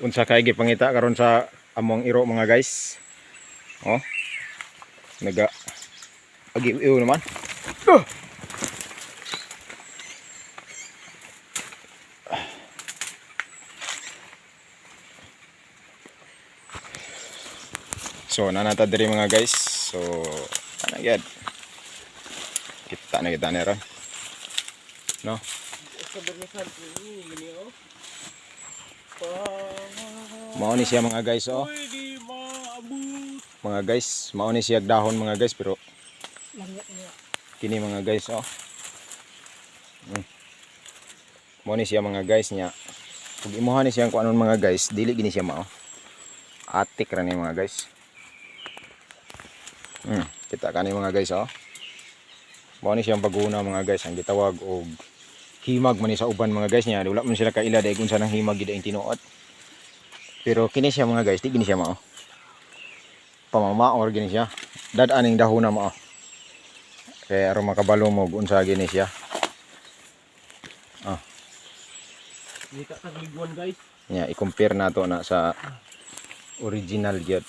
unsa kay gipangita karon sa among iro mga guys. Oh. Naga agiw naman. So nanata diri mga guys. So ana gyud. Kita na kita ron. No. Mao ni siya mga guys oh. Mga guys, mao ni siya dahon mga guys pero kini mga guys oh. Mao ni siya mga guys nya. Pag imuha ni siya kuanon mga guys, dili gini siya mao. Atik ra ni mga guys. Kita kani mga guys oh. Mao ni siyang baguna mga guys ang gitawag og himag man ni sa uban mga guys nya. Wala man sila kaila dai kun sa nang himag gid ang tinuot. Pero kini siya mga guys, di gini siya mao. Pamamaor gini siya. Dad-aning dahon na mao. Kaya aron makabalo mo unsa gini siya. Dito tag liguan guys. Nya i-compare nato na sa original gyud.